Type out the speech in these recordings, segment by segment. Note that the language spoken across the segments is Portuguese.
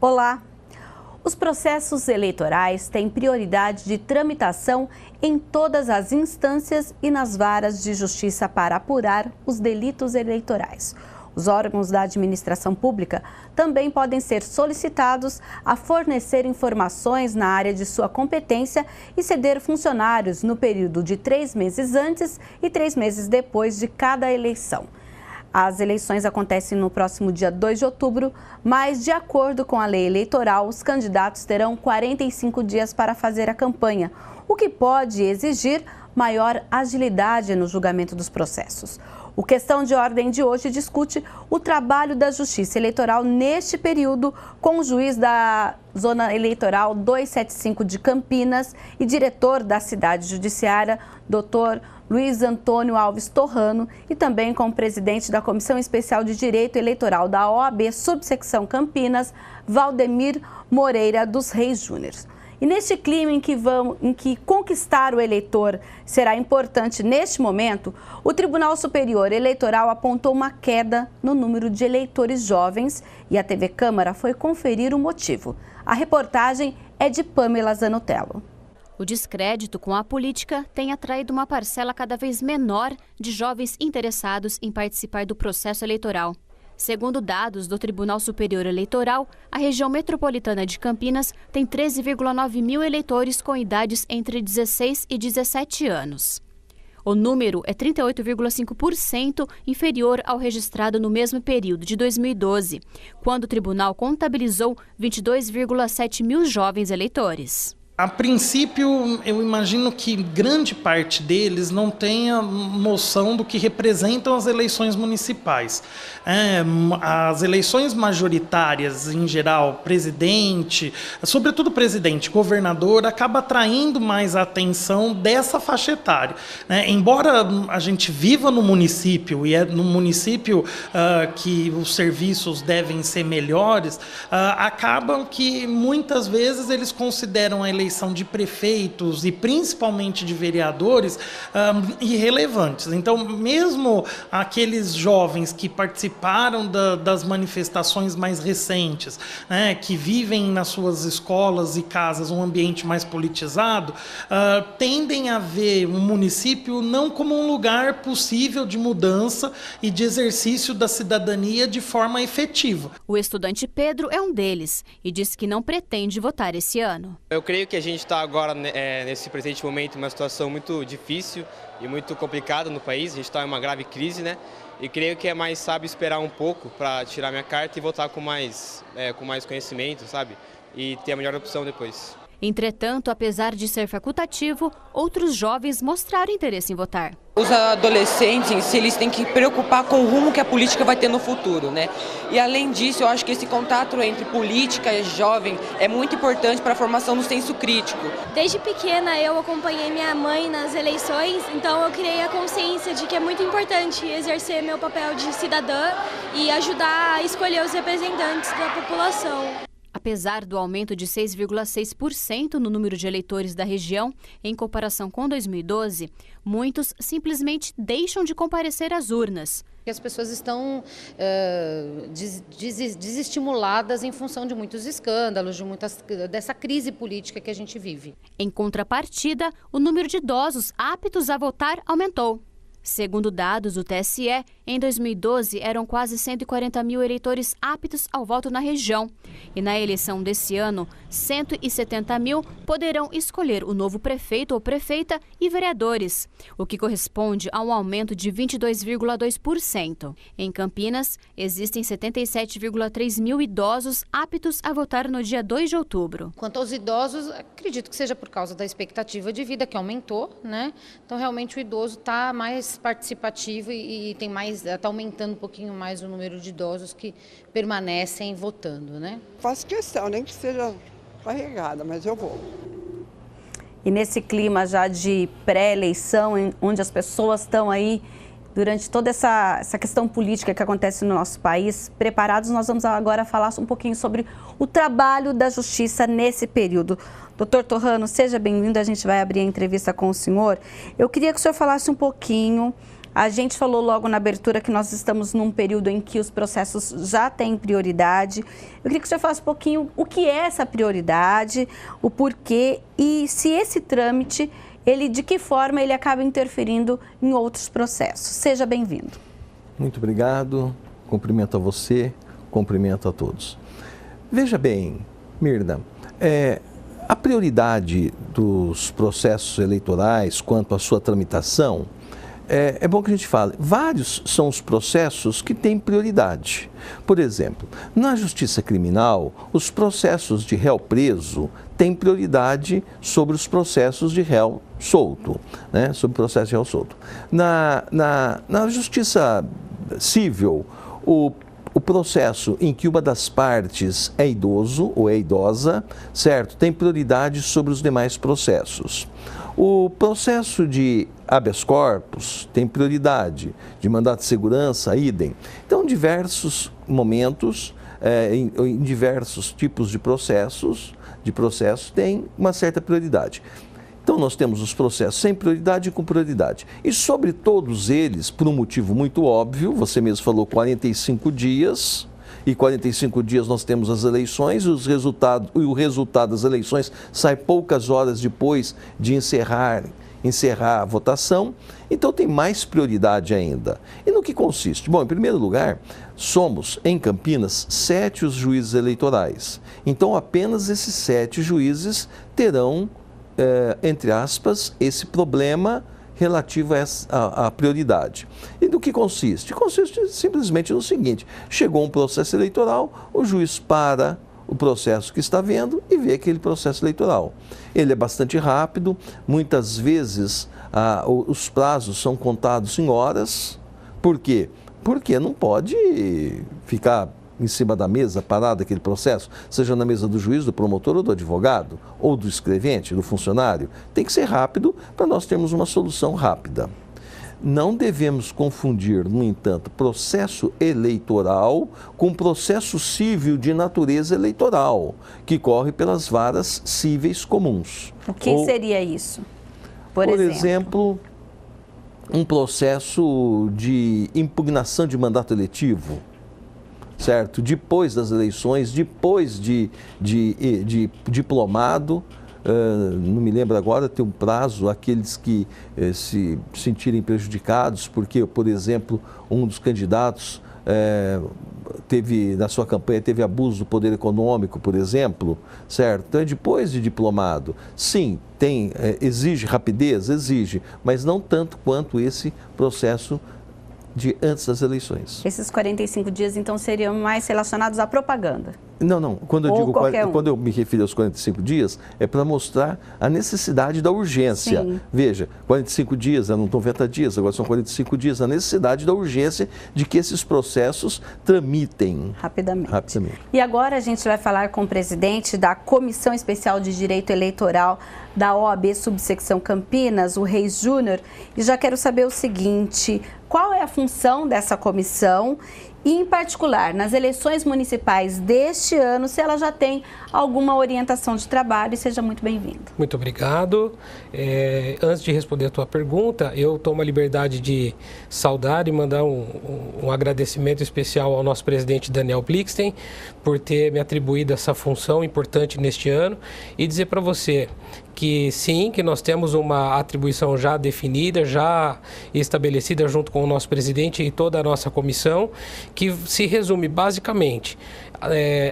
Olá! Os processos eleitorais têm prioridade de tramitação em todas as instâncias e nas varas de justiça para apurar os delitos eleitorais. Os órgãos da administração pública também podem ser solicitados a fornecer informações na área de sua competência e ceder funcionários no período de 3 meses antes e 3 meses depois de cada eleição. As eleições acontecem no próximo dia 2 de outubro, mas, de acordo com a lei eleitoral, os candidatos terão 45 dias para fazer a campanha, o que pode exigir maior agilidade no julgamento dos processos. O Questão de Ordem de hoje discute o trabalho da Justiça Eleitoral neste período com o juiz da Zona Eleitoral 275 de Campinas e diretor da cidade judiciária, Dr. Luiz Antônio Alves Torrano, e também com o presidente da Comissão Especial de Direito Eleitoral da OAB Subsecção Campinas, Valdemir Moreira dos Reis Júnior. E neste clima em que conquistar o eleitor será importante neste momento, o Tribunal Superior Eleitoral apontou uma queda no número de eleitores jovens e a TV Câmara foi conferir o motivo. A reportagem é de Pamela Zanotello. O descrédito com a política tem atraído uma parcela cada vez menor de jovens interessados em participar do processo eleitoral. Segundo dados do Tribunal Superior Eleitoral, a região metropolitana de Campinas tem 13,9 mil eleitores com idades entre 16 e 17 anos. O número é 38,5% inferior ao registrado no mesmo período de 2012, quando o tribunal contabilizou 22,7 mil jovens eleitores. A princípio, eu imagino que grande parte deles não tenha noção do que representam as eleições municipais. As eleições majoritárias, em geral, presidente, sobretudo presidente, governador, acaba atraindo mais a atenção dessa faixa etária. Embora a gente viva no município, e é no município que os serviços devem ser melhores, acabam que muitas vezes eles consideram a eleição de prefeitos e principalmente de vereadores irrelevantes. Então, mesmo aqueles jovens que participaram das manifestações mais recentes, que vivem nas suas escolas e casas um ambiente mais politizado, tendem a ver o município não como um lugar possível de mudança e de exercício da cidadania de forma efetiva. O estudante Pedro é um deles e diz que não pretende votar esse ano. Eu creio que a gente está agora, nesse presente momento, em uma situação muito difícil e muito complicada no país. A gente está em uma grave crise, E creio que é mais sábio esperar um pouco para tirar minha carta e votar com mais conhecimento, E ter a melhor opção depois. Entretanto, apesar de ser facultativo, outros jovens mostraram interesse em votar. Os adolescentes em si, eles têm que preocupar com o rumo que a política vai ter no futuro, E além disso, eu acho que esse contato entre política e jovem é muito importante para a formação do senso crítico. Desde pequena eu acompanhei minha mãe nas eleições, então eu criei a consciência de que é muito importante exercer meu papel de cidadã e ajudar a escolher os representantes da população. Apesar do aumento de 6,6% no número de eleitores da região, em comparação com 2012, muitos simplesmente deixam de comparecer às urnas. As pessoas estão desestimuladas em função de muitos escândalos, dessa crise política que a gente vive. Em contrapartida, o número de idosos aptos a votar aumentou. Segundo dados do TSE, em 2012 eram quase 140 mil eleitores aptos ao voto na região. E na eleição desse ano, 170 mil poderão escolher o novo prefeito ou prefeita e vereadores, o que corresponde a um aumento de 22,2%. Em Campinas, existem 77,3 mil idosos aptos a votar no dia 2 de outubro. Quanto aos idosos, acredito que seja por causa da expectativa de vida que aumentou, Então, realmente, o idoso está mais participativo e tem está aumentando um pouquinho mais o número de idosos que permanecem votando, Faço questão, nem que seja carregada, mas eu vou. E nesse clima já de pré-eleição, onde as pessoas estão aí durante toda essa questão política que acontece no nosso país, preparados, nós vamos agora falar um pouquinho sobre o trabalho da Justiça nesse período. Doutor Torrano, seja bem-vindo, a gente vai abrir a entrevista com o senhor. Eu queria que o senhor falasse um pouquinho A gente falou logo na abertura que nós estamos num período em que os processos já têm prioridade. Eu queria que o senhor falasse um pouquinho o que é essa prioridade, o porquê e se esse trâmite, de que forma ele acaba interferindo em outros processos. Seja bem-vindo. Muito obrigado, cumprimento a você, cumprimento a todos. Veja bem, Mirna, a prioridade dos processos eleitorais quanto à sua tramitação, é bom que a gente fale, vários são os processos que têm prioridade. Por exemplo, na justiça criminal, os processos de réu preso têm prioridade sobre os processos de réu solto, né? Sobre o processo de réu solto. Na justiça civil, o processo em que uma das partes é idoso ou é idosa, certo, tem prioridade sobre os demais processos. O processo de habeas corpus tem prioridade, de mandato de segurança, idem. Então, em diversos momentos, em diversos tipos de processos tem uma certa prioridade. Então, nós temos os processos sem prioridade e com prioridade. E sobre todos eles, por um motivo muito óbvio, você mesmo falou 45 dias, e 45 dias nós temos as eleições, e o resultado das eleições sai poucas horas depois de encerrar a votação, então tem mais prioridade ainda. E no que consiste? Bom, em primeiro lugar, somos, em Campinas, 7 os juízes eleitorais. Então, apenas esses 7 juízes terão, entre aspas, esse problema relativo à prioridade. E do que consiste? Consiste simplesmente no seguinte: chegou um processo eleitoral, o juiz para o processo que está vendo e vê aquele processo eleitoral. Ele é bastante rápido, muitas vezes os prazos são contados em horas. Por quê? Porque não pode ficar em cima da mesa, parado aquele processo, seja na mesa do juiz, do promotor ou do advogado, ou do escrevente, do funcionário. Tem que ser rápido para nós termos uma solução rápida. Não devemos confundir, no entanto, processo eleitoral com processo civil de natureza eleitoral, que corre pelas varas cíveis comuns. O que seria isso? Por exemplo, um processo de impugnação de mandato eletivo, certo? Depois das eleições, depois de diplomado, não me lembro agora, tem um prazo, aqueles que se sentirem prejudicados, porque, por exemplo, um dos candidatos na sua campanha teve abuso do poder econômico, por exemplo, certo? Então, depois de diplomado, sim, exige rapidez, exige, mas não tanto quanto esse processo de antes das eleições. Esses 45 dias, então, seriam mais relacionados à propaganda? Não. Quando eu me refiro aos 45 dias, é para mostrar a necessidade da urgência. Sim. Veja, 45 dias, não 90 dias, agora são 45 dias, a necessidade da urgência de que esses processos tramitem rapidamente. E agora a gente vai falar com o presidente da Comissão Especial de Direito Eleitoral da OAB Subsecção Campinas, o Reis Júnior, e já quero saber o seguinte: qual é a função dessa comissão e, em particular, nas eleições municipais deste ano, se ela já tem alguma orientação de trabalho? E seja muito bem-vindo. Muito obrigado. Antes de responder a tua pergunta, eu tomo a liberdade de saudar e mandar um agradecimento especial ao nosso presidente Daniel Blixten por ter me atribuído essa função importante neste ano e dizer para você que sim, que nós temos uma atribuição já definida, já estabelecida junto com o nosso presidente e toda a nossa comissão, que se resume basicamente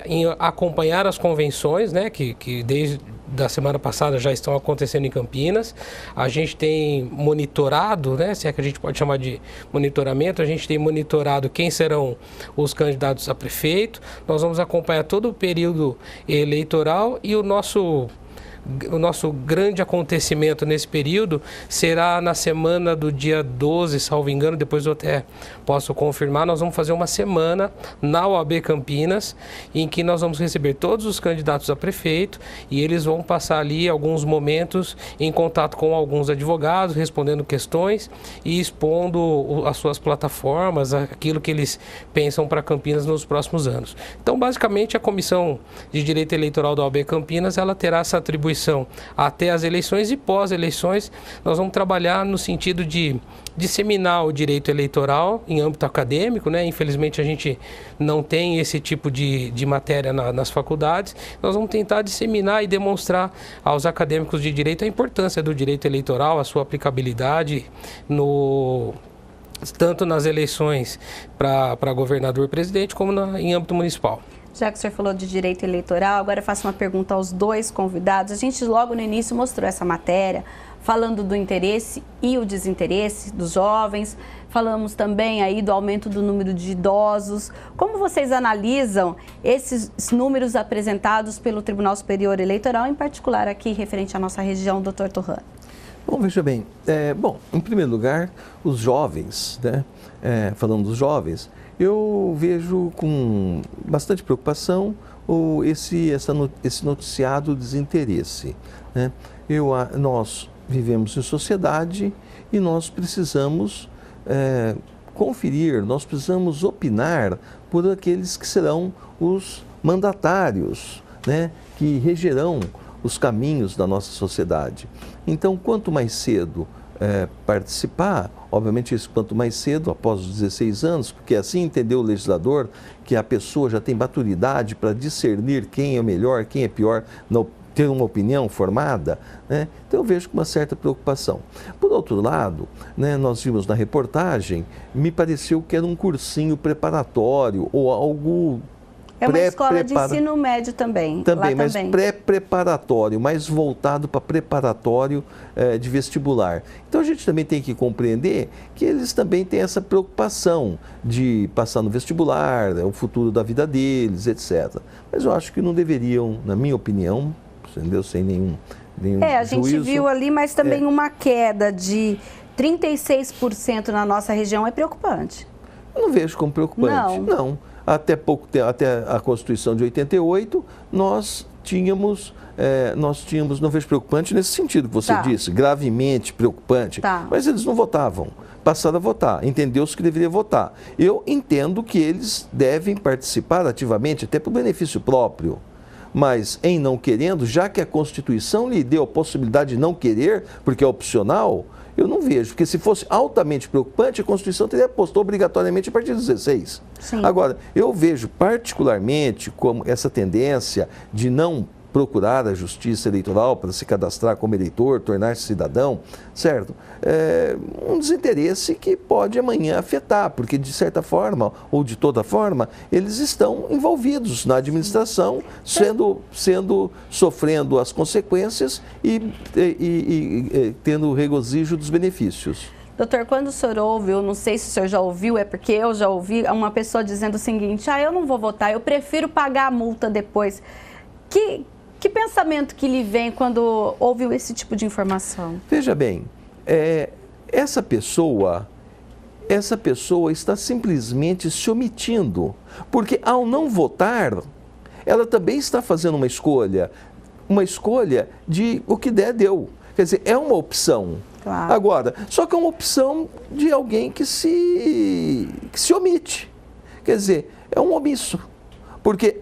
em acompanhar as convenções, né, que desde da semana passada já estão acontecendo em Campinas. A gente tem monitorado, né, se é que a gente pode chamar de monitoramento, a gente tem monitorado quem serão os candidatos a prefeito. Nós vamos acompanhar todo o período eleitoral e o nosso grande acontecimento nesse período será na semana do dia 12, salvo engano, depois eu até posso confirmar. Nós vamos fazer uma semana na OAB Campinas, em que nós vamos receber todos os candidatos a prefeito e eles vão passar ali alguns momentos em contato com alguns advogados, respondendo questões e expondo as suas plataformas, aquilo que eles pensam para Campinas nos próximos anos. Então, basicamente, a Comissão de Direito Eleitoral da OAB Campinas, ela terá essa atribuição contribuição até as eleições e pós-eleições. Nós vamos trabalhar no sentido de disseminar o direito eleitoral em âmbito acadêmico, né? Infelizmente a gente não tem esse tipo de matéria nas faculdades. Nós vamos tentar disseminar e demonstrar aos acadêmicos de direito a importância do direito eleitoral, a sua aplicabilidade tanto nas eleições para governador e presidente, como em âmbito municipal. Já que o senhor falou de direito eleitoral, agora eu faço uma pergunta aos dois convidados. A gente logo no início mostrou essa matéria, falando do interesse e o desinteresse dos jovens. Falamos também aí do aumento do número de idosos. Como vocês analisam esses números apresentados pelo Tribunal Superior Eleitoral, em particular aqui referente à nossa região, doutor Torrano? Bom, veja bem, em primeiro lugar, os jovens, né? Falando dos jovens, eu vejo com bastante preocupação esse noticiado desinteresse, né? Nós vivemos em sociedade e nós precisamos conferir, nós precisamos opinar por aqueles que serão os mandatários, né? Que regerão os caminhos da nossa sociedade. Então, quanto mais cedo participar, obviamente isso quanto mais cedo, após os 16 anos, porque assim entendeu o legislador que a pessoa já tem maturidade para discernir quem é melhor, quem é pior, ter uma opinião formada, né? Então eu vejo com uma certa preocupação. Por outro lado, né, nós vimos na reportagem, me pareceu que era um cursinho preparatório ou algo... É uma escola de ensino médio também. Também, mas pré-preparatório, mais voltado para preparatório de vestibular. Então a gente também tem que compreender que eles também têm essa preocupação de passar no vestibular, o futuro da vida deles, etc. Mas eu acho que não deveriam, na minha opinião, entendeu? Sem nenhum a gente juízo, viu ali, mas também uma queda de 36% na nossa região é preocupante. Eu não vejo como preocupante, não. Até pouco tempo, até a Constituição de 88, nós tínhamos, não vejo preocupante nesse sentido que você disse, gravemente preocupante, mas eles não votavam, passaram a votar, entendeu-se que deveria votar. Eu entendo que eles devem participar ativamente, até por benefício próprio, mas em não querendo, já que a Constituição lhe deu a possibilidade de não querer, porque é opcional, eu não vejo, porque se fosse altamente preocupante, a Constituição teria posto obrigatoriamente a partir dos 16. Sim. Agora, eu vejo particularmente como essa tendência de não procurar a justiça eleitoral para se cadastrar como eleitor, tornar-se cidadão, certo? Um desinteresse que pode amanhã afetar, porque de certa forma, ou de toda forma, eles estão envolvidos na administração, sofrendo as consequências e tendo o regozijo dos benefícios. Doutor, quando o senhor ouve, eu não sei se o senhor já ouviu, é porque eu já ouvi uma pessoa dizendo o seguinte, eu não vou votar, eu prefiro pagar a multa depois. Que pensamento que lhe vem quando ouviu esse tipo de informação? Veja bem, essa pessoa está simplesmente se omitindo, porque ao não votar, ela também está fazendo uma escolha de o que der, deu. Quer dizer, é uma opção. Claro. Agora, só que é uma opção de alguém que se omite. Quer dizer, é um omisso. Porque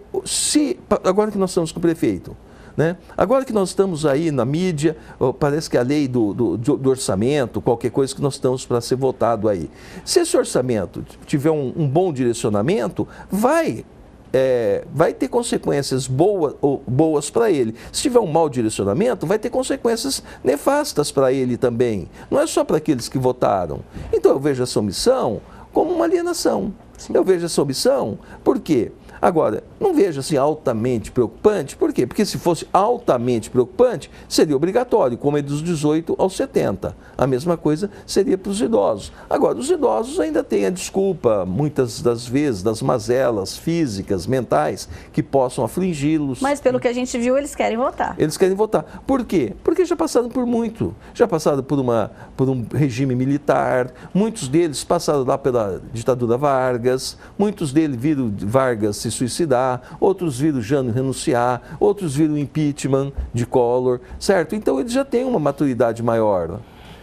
agora que nós estamos com o prefeito, né? Agora que nós estamos aí na mídia, parece que a lei do orçamento, qualquer coisa que nós estamos para ser votado aí. Se esse orçamento tiver um bom direcionamento, vai ter consequências boas para ele. Se tiver um mau direcionamento, vai ter consequências nefastas para ele também. Não é só para aqueles que votaram. Então eu vejo essa omissão como uma alienação. Sim. Eu vejo essa omissão, por quê? Agora, não vejo assim altamente preocupante, por quê? Porque se fosse altamente preocupante, seria obrigatório, como é dos 18 aos 70. A mesma coisa seria para os idosos. Agora, os idosos ainda têm a desculpa, muitas das vezes, das mazelas físicas, mentais, que possam afligi-los. Mas pelo que a gente viu, eles querem votar. Eles querem votar. Por quê? Porque já passaram por muito. Já passaram por um regime militar, muitos deles passaram lá pela ditadura Vargas, muitos deles viram Vargas se suicidar, outros viram Jânio renunciar, outros viram impeachment de Collor, certo? Então eles já têm uma maturidade maior,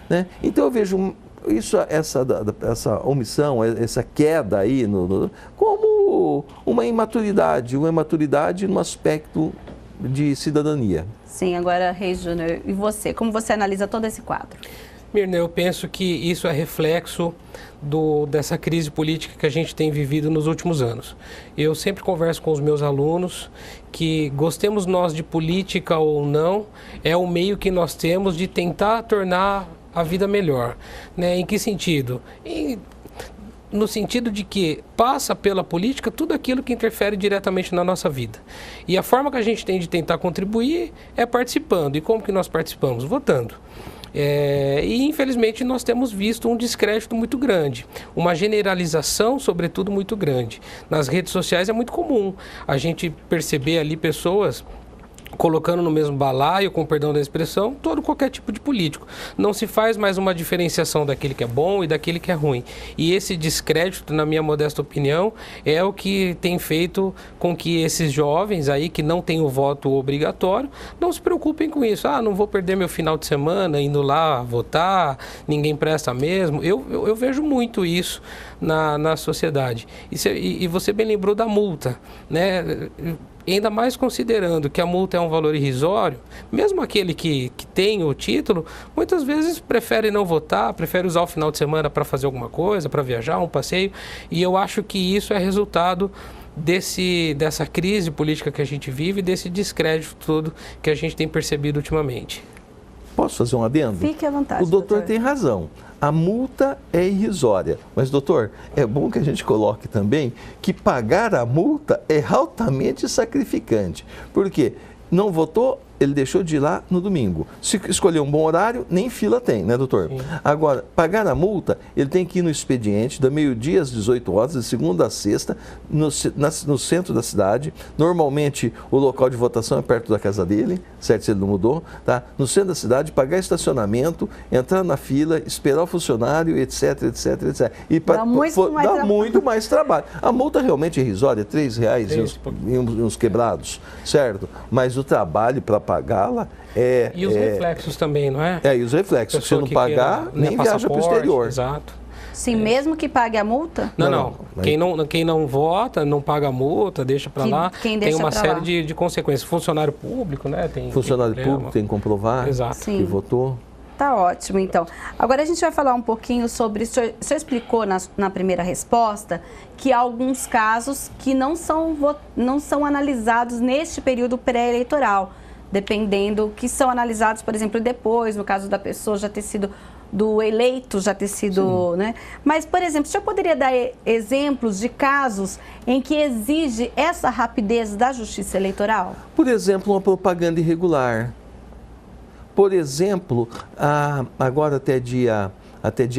né? Então eu vejo essa omissão, essa queda aí como uma imaturidade no aspecto de cidadania. Sim, agora, Reis Júnior, e você? Como você analisa todo esse quadro? Mirna, eu penso que isso é reflexo dessa crise política que a gente tem vivido nos últimos anos. Eu sempre converso com os meus alunos que, gostemos nós de política ou não, é o meio que nós temos de tentar tornar a vida melhor. Né? Em que sentido? No sentido de que passa pela política tudo aquilo que interfere diretamente na nossa vida. E a forma que a gente tem de tentar contribuir é participando. E como que nós participamos? Votando. E infelizmente nós temos visto um descrédito muito grande, uma generalização sobretudo muito grande. Nas redes sociais é muito comum a gente perceber ali pessoas colocando no mesmo balaio, com perdão da expressão, qualquer tipo de político. Não se faz mais uma diferenciação daquele que é bom e daquele que é ruim. E esse descrédito, na minha modesta opinião, é o que tem feito com que esses jovens aí, que não têm o voto obrigatório, não se preocupem com isso. Não vou perder meu final de semana indo lá votar, ninguém presta mesmo. Eu vejo muito isso na sociedade. E você bem lembrou da multa, né? Ainda mais considerando que a multa é um valor irrisório, mesmo aquele que tem o título, muitas vezes prefere não votar, prefere usar o final de semana para fazer alguma coisa, para viajar, um passeio, e eu acho que isso é resultado dessa crise política que a gente vive, desse descrédito todo que a gente tem percebido ultimamente. Posso fazer um adendo? Fique à vontade, O doutor tem razão. A multa é irrisória. Mas, doutor, é bom que a gente coloque também que pagar a multa é altamente sacrificante. Por quê? Não votou, ele deixou de ir lá no domingo. Se escolher um bom horário, nem fila tem, né, doutor? Sim. Agora, pagar a multa, ele tem que ir no expediente, da meio-dia às 18 horas, de segunda a sexta, no centro da cidade. Normalmente, o local de votação é perto da casa dele, certo? Se ele não mudou, tá? No centro da cidade, pagar estacionamento, entrar na fila, esperar o funcionário, etc, etc, etc. E dá muito mais trabalho. A multa realmente é irrisória, R$3 e uns quebrados, certo? Mas o trabalho para pagá-la E os reflexos também, não é? E os reflexos. Se não pagar, nem viaja para o exterior. Exato. Sim, mesmo que pague a multa? Não. Quem não vota, não paga a multa, deixa para lá, tem uma série de consequências. Funcionário público, né? Funcionário público tem que comprovar que votou. Tá ótimo, então. Agora a gente vai falar um pouquinho sobre... O senhor explicou na primeira resposta que há alguns casos que não são analisados neste período pré-eleitoral, dependendo que são analisados, por exemplo, depois, no caso da pessoa já ter sido... do eleito já ter sido, né? Mas, por exemplo, o senhor poderia dar exemplos de casos em que exige essa rapidez da justiça eleitoral? Por exemplo, uma propaganda irregular. Por exemplo, agora até dia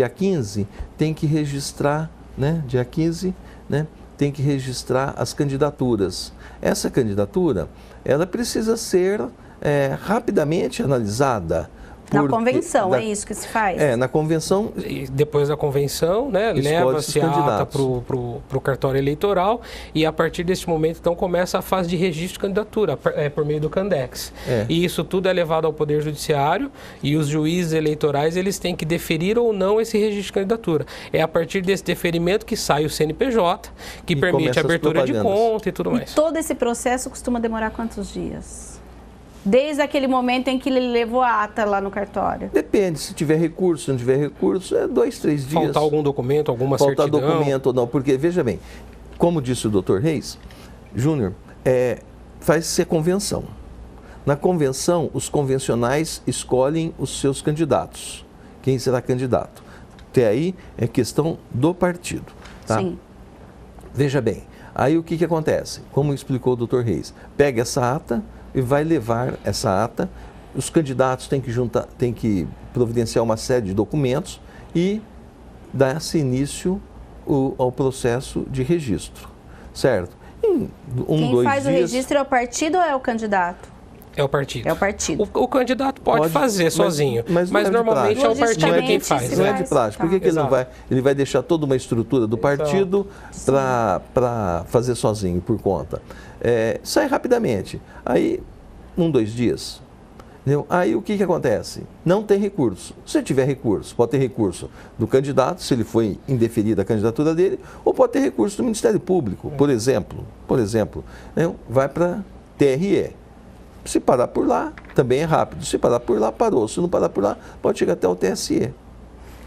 15, tem que registrar, né? Dia 15, né? Tem que registrar as candidaturas. Essa candidatura, ela precisa ser rapidamente analisada. Na convenção, é isso que se faz? Na convenção. E depois da convenção, né, leva-se a ata para o cartório eleitoral e a partir desse momento, então, começa a fase de registro de candidatura, por meio do Candex. E isso tudo é levado ao Poder Judiciário e os juízes eleitorais, eles têm que deferir ou não esse registro de candidatura. É a partir desse deferimento que sai o CNPJ, que permite a abertura de conta e tudo mais. E todo esse processo costuma demorar quantos dias? Desde aquele momento em que ele levou a ata lá no cartório? Depende, se tiver recurso, se não tiver recurso, 2, 3 dias. Faltar algum documento, alguma certidão? Faltar documento ou não, porque, veja bem, como disse o doutor Reis Júnior, faz-se a convenção. Na convenção, os convencionais escolhem os seus candidatos. Quem será candidato? Até aí é questão do partido. Tá? Sim. Veja bem, aí o que acontece? Como explicou o doutor Reis, pega essa ata e vai levar essa ata, os candidatos têm que providenciar uma série de documentos e dar-se início ao processo de registro, certo? Quem faz o registro é o partido ou é o candidato? É o partido. É o partido. O candidato pode fazer sozinho, mas normalmente é o partido quem faz. Não é de prática. Por que ele não vai? Ele vai deixar toda uma estrutura do partido para fazer sozinho, por conta. Sai rapidamente. Aí, 1, 2 dias. Entendeu? Aí o que acontece? Não tem recurso. Se tiver recurso, pode ter recurso do candidato, se ele foi indeferida a candidatura dele, ou pode ter recurso do Ministério Público, por exemplo. Vai para TRE. Se parar por lá, também é rápido. Se parar por lá, parou. Se não parar por lá, pode chegar até o TSE.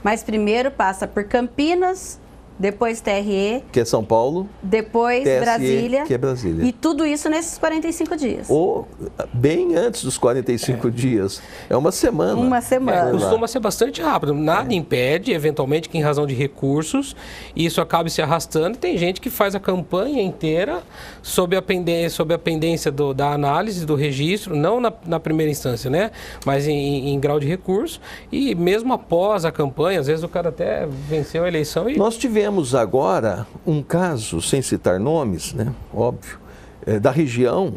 Mas primeiro passa por Campinas, depois TRE, que é São Paulo, depois TSE, Brasília, que é Brasília. E tudo isso nesses 45 dias. Ou bem antes dos 45 dias. É uma semana. Uma semana. Costuma ser bastante rápido. Nada impede, eventualmente, que em razão de recursos, isso acabe se arrastando. E tem gente que faz a campanha inteira sob a pendência da análise, do registro, não na primeira instância, né? Mas em grau de recurso. E mesmo após a campanha, às vezes o cara até venceu a eleição e... Nós tivemos agora um caso, sem citar nomes, né, óbvio, da região,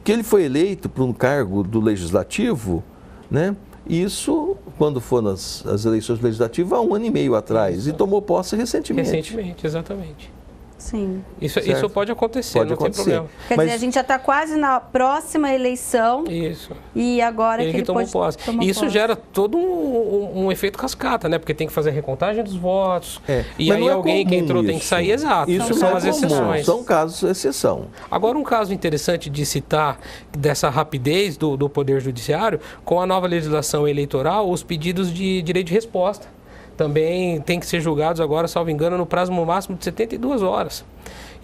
que ele foi eleito por um cargo do Legislativo, né, isso quando foram as eleições legislativas há 1 ano e meio atrás, e tomou posse recentemente. Recentemente, exatamente. Sim. Isso pode acontecer, não tem problema. Quer dizer, a gente já está quase na próxima eleição. Isso. E agora ele tomou posse. Isso gera todo um efeito cascata, né? Porque tem que fazer a recontagem dos votos. E aí alguém que entrou tem que sair, exato. Isso são as exceções. São casos de exceção. Agora, um caso interessante de citar dessa rapidez do Poder Judiciário, com a nova legislação eleitoral, os pedidos de direito de resposta também tem que ser julgados agora, salvo engano, no prazo máximo de 72 horas.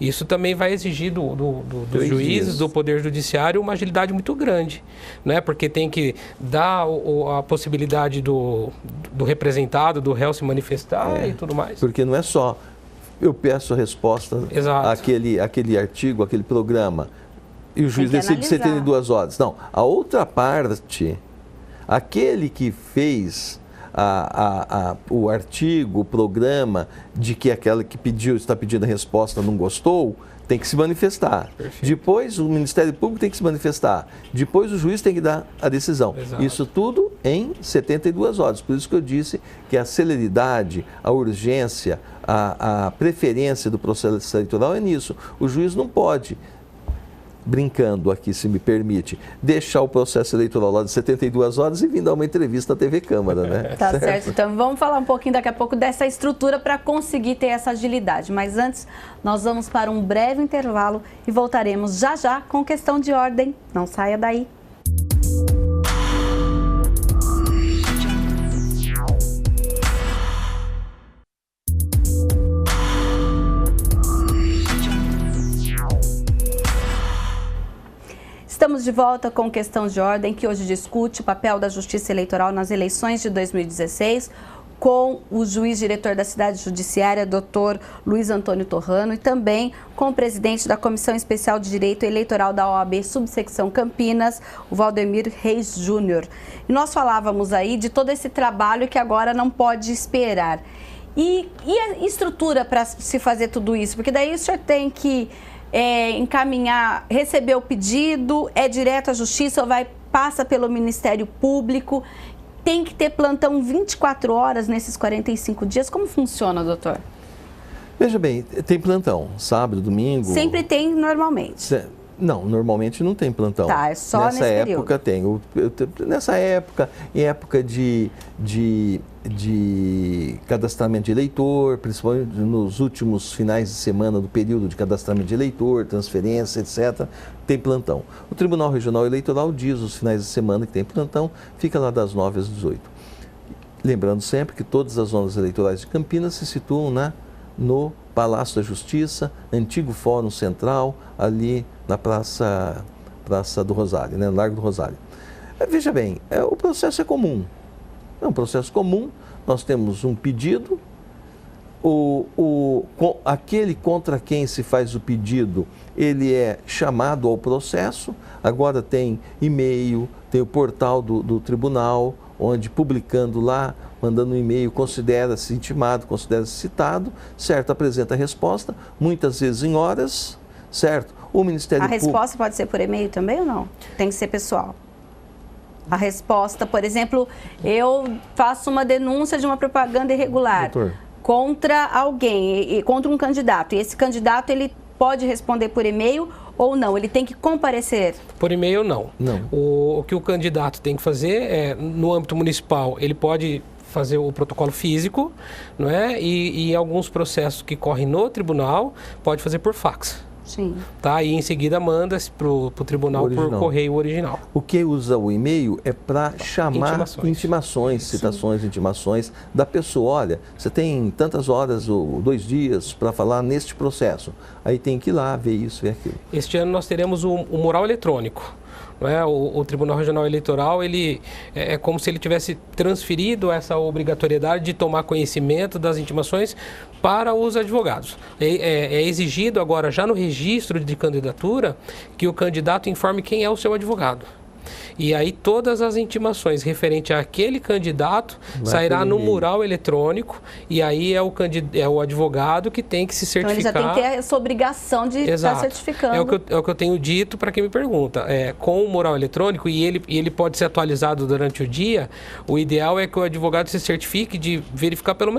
Isso também vai exigir dos juízes, do Poder Judiciário, uma agilidade muito grande, né? Porque tem que dar a possibilidade do representado, do réu se manifestar e tudo mais. Porque não é só eu peço a resposta àquele artigo, aquele programa, e o juiz decide 72 horas. Não, a outra parte, aquele que fez o artigo, o programa, de que aquela que está pedindo a resposta não gostou, tem que se manifestar. Perfeito. Depois o Ministério Público tem que se manifestar. Depois o juiz tem que dar a decisão. Exato. Isso tudo em 72 horas. Por isso que eu disse que a celeridade, a urgência, a preferência do processo eleitoral é nisso. O juiz não pode, brincando aqui, se me permite, deixar o processo eleitoral lá de 72 horas e vir dar uma entrevista à TV Câmara, né? Tá certo. Então vamos falar um pouquinho daqui a pouco dessa estrutura para conseguir ter essa agilidade. Mas antes, nós vamos para um breve intervalo e voltaremos já já com questão de ordem. Não saia daí. Estamos de volta com Questão de Ordem, que hoje discute o papel da Justiça Eleitoral nas eleições de 2016, com o juiz-diretor da Cidade Judiciária, Dr. Luiz Antônio Torrano, e também com o presidente da Comissão Especial de Direito Eleitoral da OAB Subsecção Campinas, o Valdemir Reis Júnior. E nós falávamos aí de todo esse trabalho que agora não pode esperar. E a estrutura para se fazer tudo isso? Porque daí o senhor tem que encaminhar, receber o pedido, é direto à Justiça ou passa pelo Ministério Público? Tem que ter plantão 24 horas nesses 45 dias? Como funciona, doutor? Veja bem, tem plantão, sábado, domingo... Sempre tem, normalmente. Não, normalmente não tem plantão. Tá, é só nessa época período. tem. Nessa época, em época de cadastramento de eleitor, principalmente nos últimos finais de semana do período de cadastramento de eleitor, transferência, etc., tem plantão. O Tribunal Regional Eleitoral diz os finais de semana que tem plantão, fica lá das 9 às 18. Lembrando sempre que todas as zonas eleitorais de Campinas se situam no Palácio da Justiça, antigo Fórum Central, ali na Praça do Rosário, no Largo do Rosário. Veja bem, o processo é comum. É um processo comum, nós temos um pedido, aquele contra quem se faz o pedido, ele é chamado ao processo, agora tem e-mail, tem o portal do tribunal, onde publicando lá, mandando um e-mail, considera-se intimado, considera-se citado, certo? Apresenta a resposta, muitas vezes em horas, certo? O Ministério Público... A resposta pode ser por e-mail também ou não? Tem que ser pessoal. A resposta, por exemplo, eu faço uma denúncia de uma propaganda irregular contra alguém, contra um candidato, e esse candidato ele pode responder por e-mail ou não? Ele tem que comparecer? Por e-mail, não. O que o candidato tem que fazer é, no âmbito municipal, ele pode fazer o protocolo físico, não é? E alguns processos que correm no tribunal, pode fazer por fax. Sim. Tá? E em seguida manda-se para o tribunal por correio original. O que usa o e-mail é para chamar intimações, citações, intimações da pessoa. Olha, você tem tantas horas ou 2 dias para falar neste processo. Aí tem que ir lá, ver isso, ver aquilo. Este ano nós teremos o mural eletrônico. Não é? O Tribunal Regional Eleitoral, ele é como se ele tivesse transferido essa obrigatoriedade de tomar conhecimento das intimações para os advogados. É exigido agora, já no registro de candidatura, que o candidato informe quem é o seu advogado. E aí todas as intimações referentes àquele candidato sairá no mural eletrônico, e aí é o advogado que tem que se certificar. Então ele já tem que ter essa obrigação de estar certificando. É o que eu tenho dito para quem me pergunta. Com o mural eletrônico, e ele pode ser atualizado durante o dia, o ideal é que o advogado se certifique de verificar pelo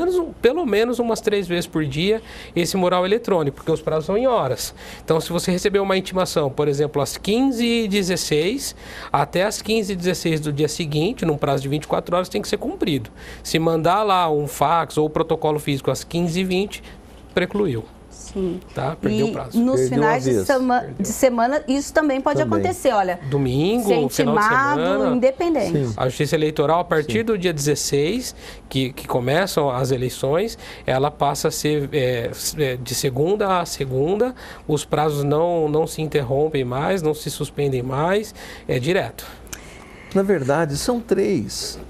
menos umas 3 vezes por dia esse mural eletrônico, porque os prazos são em horas. Então, se você receber uma intimação, por exemplo, às 15h16, até às 15h16 do dia seguinte, num prazo de 24 horas, tem que ser cumprido. Se mandar lá um fax ou protocolo físico às 15h20, precluiu. Sim. Tá? Perdeu o prazo. Nos finais de semana, isso também pode acontecer, olha. Domingo, final de semana, independente. Sim. A Justiça Eleitoral, a partir do dia 16, que começam as eleições, ela passa a ser de segunda a segunda, os prazos não se interrompem mais, não se suspendem mais, é direto. Na verdade, são 3.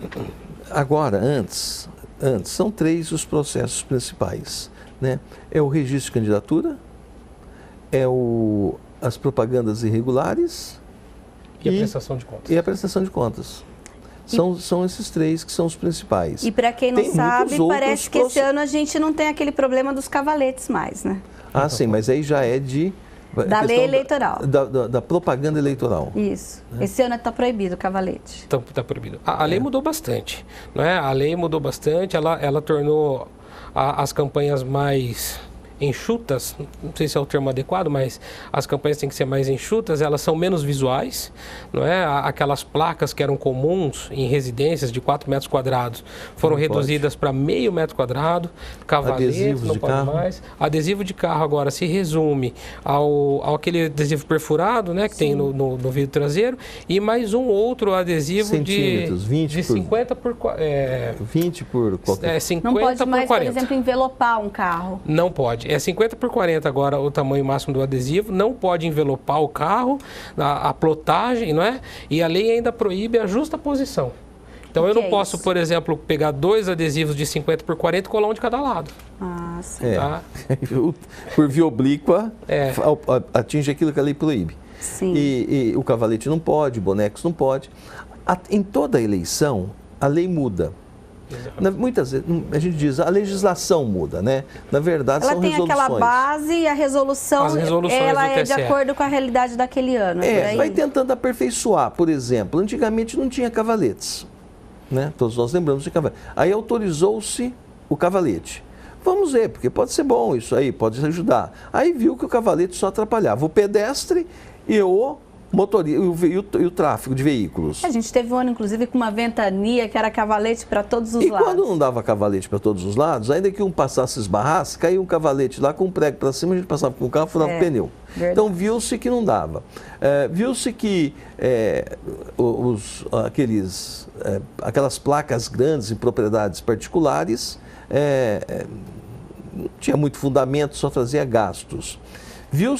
Agora, antes, são 3 os processos principais. Né? É o registro de candidatura, as propagandas irregulares e a prestação de contas. E a prestação de contas. São esses 3 que são os principais. E para quem não sabe, parece que esse ano a gente não tem aquele problema dos cavaletes mais, né? Ah, sim, mas aí já é da lei eleitoral. Da propaganda eleitoral. Isso. Esse ano está proibido o cavalete. Está proibido. A lei mudou bastante. Não é? A lei mudou bastante, ela tornou as campanhas mais enxutas, não sei se é o termo adequado, mas as campanhas têm que ser mais enxutas, elas são menos visuais, não é? Aquelas placas que eram comuns em residências de 4 metros quadrados foram reduzidas para meio metro quadrado, cavaletes não pode mais. Adesivo de carro agora se resume ao aquele adesivo perfurado, né, que tem no vidro traseiro, e mais um outro adesivo de 50 por 20 por qualquer. 50 não pode mais, por 40. por exemplo, envelopar um carro. Não pode. É 50 por 40 agora o tamanho máximo do adesivo, não pode envelopar o carro, a plotagem, não é? E a lei ainda proíbe a justa posição. Então eu não posso, por exemplo, pegar 2 adesivos de 50 por 40 e colar um de cada lado. Ah, sim. Tá? Por via oblíqua, atinge aquilo que a lei proíbe. Sim. E o cavalete não pode, bonecos não pode. Em toda eleição, a lei muda. Muitas vezes, a gente diz, a legislação muda, né? Na verdade, ela são resoluções. Ela tem aquela base e a resolução, ela é de acordo com a realidade daquele ano. Vai tentando aperfeiçoar. Por exemplo, antigamente não tinha cavaletes, né? Todos nós lembramos de cavalete. Aí autorizou-se o cavalete. Vamos ver, porque pode ser bom isso aí, pode ajudar. Aí viu que o cavalete só atrapalhava o pedestre e o motorista e o tráfego de veículos. A gente teve um ano, inclusive, com uma ventania que era cavalete para todos os lados. E quando não dava cavalete para todos os lados, ainda que um passasse esbarrasse, caía um cavalete lá com um prego para cima, a gente passava com o carro e furava o pneu. Verdade. Então viu-se que não dava. Viu-se que aquelas placas grandes em propriedades particulares não tinha muito fundamento, só trazia gastos.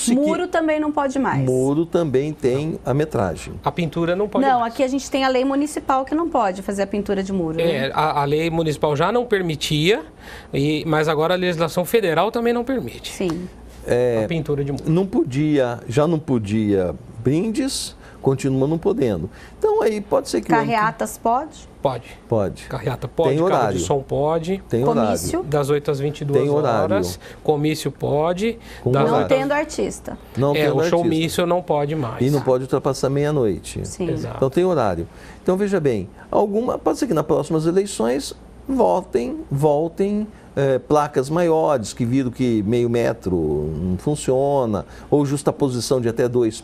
Muro também não pode mais. Muro também tem a metragem. A pintura não pode. Não, aqui a gente tem a lei municipal que não pode fazer a pintura de muro. Né? A lei municipal já não permitia, mas agora a legislação federal também não permite. Sim. A pintura de muro. Já não podia brindes, continua não podendo. Então aí pode ser que... Carreatas pode? Pode. Carreata pode, tem horário. Carro de som pode. Tem comício. Horário. Das 8 às 22 horas. Comício pode. Não tendo artista. O showmício não pode mais. E não pode ultrapassar meia-noite. Sim. Exato. Então tem horário. Então veja bem, pode ser que nas próximas eleições voltem placas maiores, que viram que meio metro não funciona, ou justaposição de até 2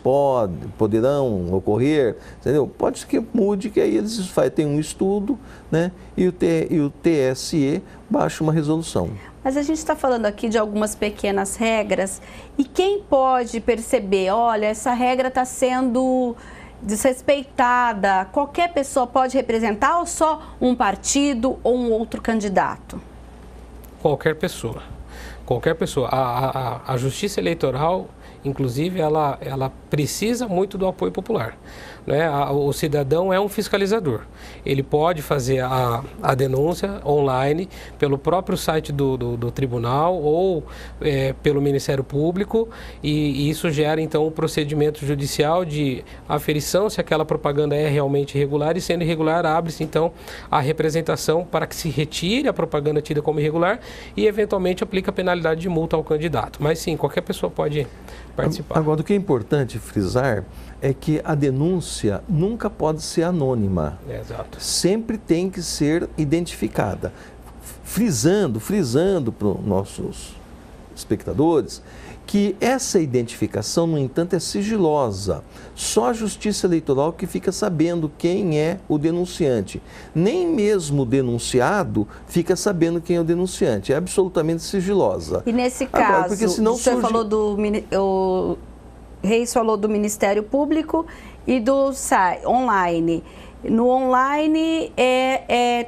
poderão ocorrer, entendeu? Pode ser que mude, que aí eles têm um estudo, né? E o TSE baixa uma resolução. Mas a gente está falando aqui de algumas pequenas regras e quem pode perceber, olha, essa regra está sendo desrespeitada, qualquer pessoa pode representar ou só um partido ou um outro candidato? Qualquer pessoa. Qualquer pessoa. A Justiça Eleitoral, inclusive, ela precisa muito do apoio popular. Né? O cidadão é um fiscalizador. Ele pode fazer a denúncia online pelo próprio site do tribunal ou pelo Ministério Público e isso gera, então, um procedimento judicial de aferição se aquela propaganda é realmente irregular e, sendo irregular, abre-se, então, a representação para que se retire a propaganda tida como irregular e, eventualmente, aplica a penalidade de multa ao candidato. Mas, sim, qualquer pessoa pode participar. Agora, o que é importante frisar é que a denúncia nunca pode ser anônima. Exato. Sempre tem que ser identificada. Frisando para os nossos espectadores que essa identificação, no entanto, é sigilosa. Só a Justiça Eleitoral que fica sabendo quem é o denunciante. Nem mesmo o denunciado fica sabendo quem é o denunciante. É absolutamente sigilosa. E nesse caso, agora, porque senão o senhor falou o Reis falou do Ministério Público e do site online. No online,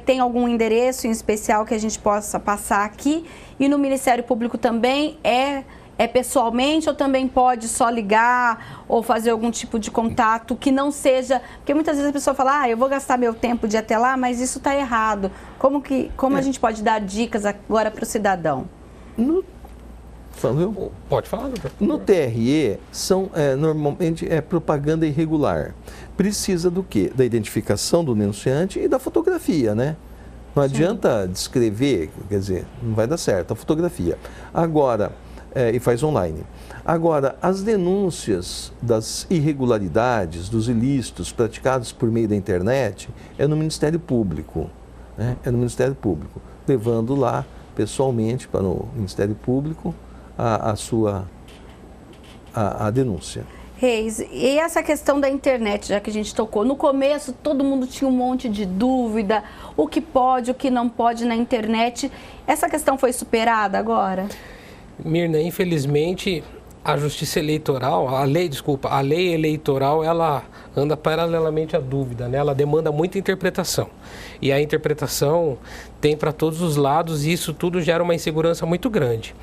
tem algum endereço em especial que a gente possa passar aqui? E no Ministério Público também é pessoalmente ou também pode só ligar ou fazer algum tipo de contato que não seja... Porque muitas vezes a pessoa fala, eu vou gastar meu tempo de ir até lá, mas isso está errado. Como a gente pode dar dicas agora para o cidadão? Pode falar, doutor. No TRE, normalmente é propaganda irregular. Precisa do quê? Da identificação do denunciante e da fotografia, né? Não adianta descrever, quer dizer, não vai dar certo, a fotografia. Agora, e faz online. Agora, as denúncias das irregularidades, dos ilícitos praticados por meio da internet, é no Ministério Público, né? É no Ministério Público, levando lá pessoalmente para o Ministério Público a denúncia. Reis, e essa questão da internet, já que a gente tocou, no começo todo mundo tinha um monte de dúvida, o que pode, o que não pode na internet, essa questão foi superada agora? Mirna, infelizmente, a Justiça Eleitoral, a lei eleitoral, ela anda paralelamente à dúvida, né? Ela demanda muita interpretação. E a interpretação tem para todos os lados e isso tudo gera uma insegurança muito grande.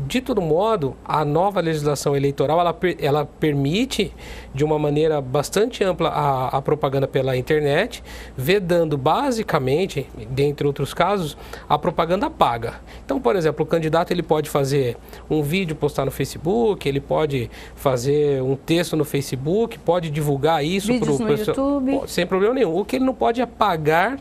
De todo modo, a nova legislação eleitoral, ela permite, de uma maneira bastante ampla, a propaganda pela internet, vedando basicamente, dentre outros casos, a propaganda paga. Então, por exemplo, o candidato ele pode fazer um vídeo, postar no Facebook, ele pode fazer um texto no Facebook, pode divulgar isso para o YouTube, sem problema nenhum. O que ele não pode é pagar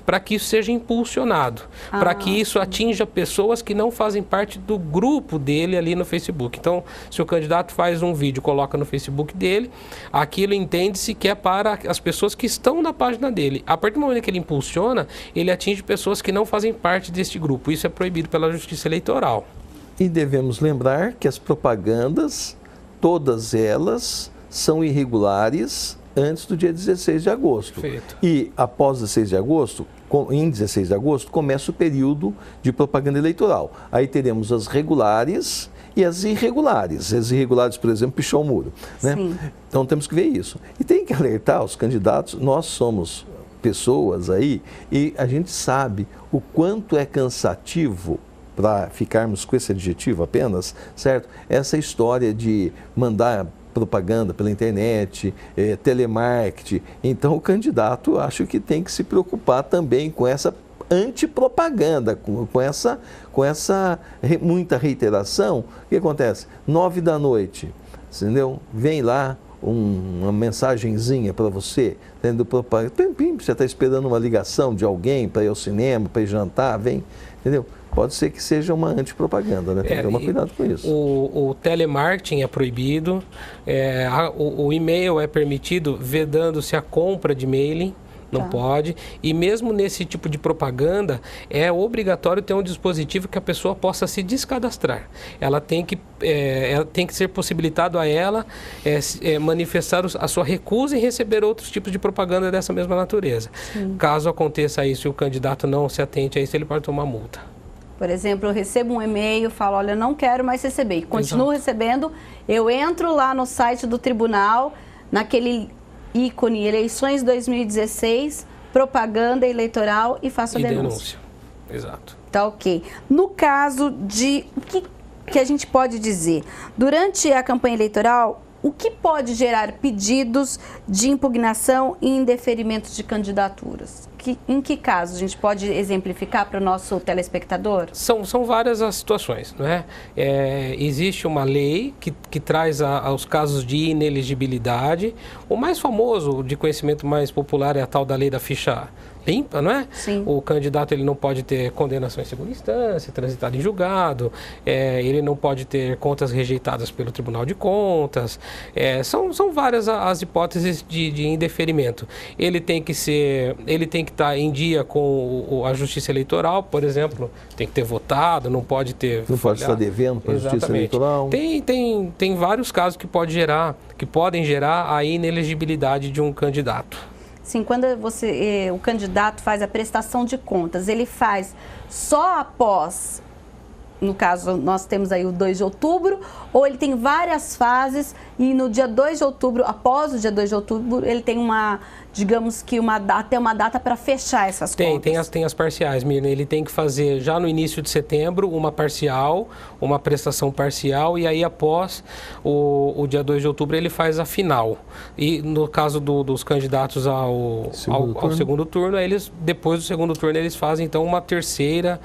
para que isso seja impulsionado, para que isso atinja pessoas que não fazem parte do grupo dele ali no Facebook. Então, se o candidato faz um vídeo, coloca no Facebook dele, aquilo entende-se que é para as pessoas que estão na página dele. A partir do momento que ele impulsiona, ele atinge pessoas que não fazem parte deste grupo. Isso é proibido pela Justiça Eleitoral. E devemos lembrar que as propagandas, todas elas, são irregulares antes do dia 16 de agosto. Perfeito. E após 16 de agosto, em 16 de agosto, começa o período de propaganda eleitoral. Aí teremos as regulares e as irregulares. As irregulares, por exemplo, pichou o muro, né? Então temos que ver isso. E tem que alertar os candidatos, nós somos pessoas aí e a gente sabe o quanto é cansativo, para ficarmos com esse adjetivo apenas, certo? Essa história de mandar propaganda pela internet, telemarketing. Então o candidato acho que tem que se preocupar também com essa antipropaganda, com essa muita reiteração. O que acontece? 9 da noite, entendeu? Vem lá uma mensagenzinha para você, tendo propaganda. Você está esperando uma ligação de alguém para ir ao cinema, para ir jantar, vem, entendeu? Pode ser que seja uma antipropaganda, né? Tem que tomar cuidado com isso. O telemarketing é proibido, o e-mail é permitido, vedando-se a compra de mailing, não pode. E mesmo nesse tipo de propaganda, é obrigatório ter um dispositivo que a pessoa possa se descadastrar. Ela tem que ser possibilitado a ela manifestar a sua recusa em receber outros tipos de propaganda dessa mesma natureza. Caso aconteça isso e o candidato não se atente a isso, ele pode tomar multa. Por exemplo, eu recebo um e-mail, falo, olha, não quero mais receber. E continuo recebendo, eu entro lá no site do tribunal, naquele ícone Eleições 2016, propaganda eleitoral e faço a denúncia. Exato. Tá ok. No caso de... O que a gente pode dizer? Durante a campanha eleitoral, o que pode gerar pedidos de impugnação e indeferimento de candidaturas? Em que caso? A gente pode exemplificar para o nosso telespectador? São várias as situações, não é? Existe uma lei que traz os casos de inelegibilidade. O mais famoso, de conhecimento mais popular, é a tal da lei da ficha limpa, não é? Sim. O candidato ele não pode ter condenação em segunda instância, transitado em julgado, ele não pode ter contas rejeitadas pelo Tribunal de Contas. São várias as hipóteses de indeferimento. Ele tem que estar em dia com a Justiça Eleitoral, por exemplo, tem que ter votado, não pode ter... Não pode estar devendo para a Justiça Eleitoral. Tem vários casos que podem gerar a inelegibilidade de um candidato. Sim, quando o candidato faz a prestação de contas, ele faz só após, no caso, nós temos aí o 2 de outubro, ou ele tem várias fases e no dia 2 de outubro, após o dia 2 de outubro, ele tem digamos que até uma data para fechar essas contas? Tem as parciais, Mirna. Ele tem que fazer já no início de setembro uma parcial, uma prestação parcial, e aí após o dia 2 de outubro ele faz a final. E no caso dos candidatos ao segundo turno, depois do segundo turno eles fazem então uma terceira